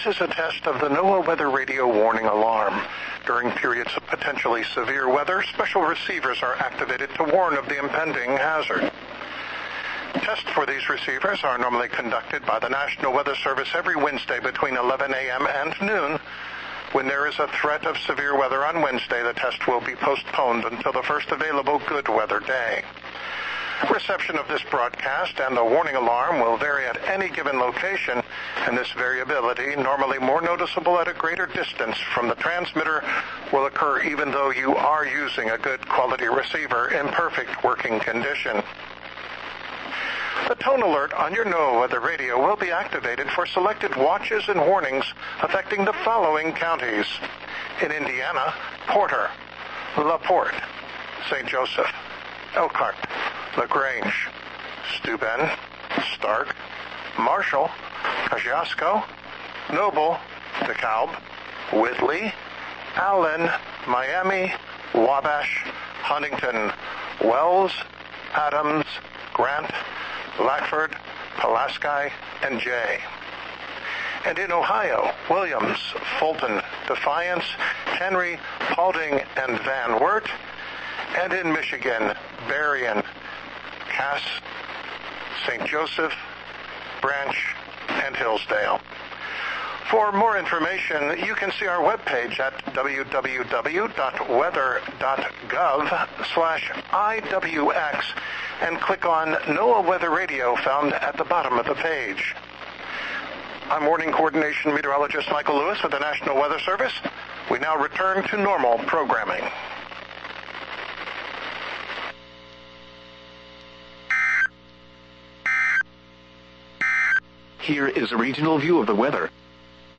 is a test of the NOAA Weather Radio warning alarm. During periods of potentially severe weather, special receivers are activated to warn of the impending hazard. Tests for these receivers are normally conducted by the National Weather Service every Wednesday between 11 a.m. and noon. When there is a threat of severe weather on Wednesday, the test will be postponed until the first available good weather day. Reception of this broadcast and the warning alarm will vary at any given location, and this variability, normally more noticeable at a greater distance from the transmitter, will occur even though you are using a good quality receiver in perfect working condition. The tone alert on your NOAA Weather Radio will be activated for selected watches and warnings affecting the following counties. In Indiana, Porter, LaPorte, St. Joseph, Elkhart, LaGrange, Steuben, Stark, Marshall, Kosciuszko, Noble, DeKalb, Whitley, Allen, Miami, Wabash, Huntington, Wells, Adams, Grant, Blackford, Pulaski, and Jay. And in Ohio, Williams, Fulton, Defiance, Henry, Paulding, and Van Wert. And in Michigan, Berrien, Cass, St. Joseph, Branch, and Hillsdale. For more information, you can see our webpage at www.weather.gov/IWX and click on NOAA Weather Radio found at the bottom of the page. I'm Warning Coordination Meteorologist Michael Lewis with the National Weather Service. We now return to normal programming. Here is a regional view of the weather.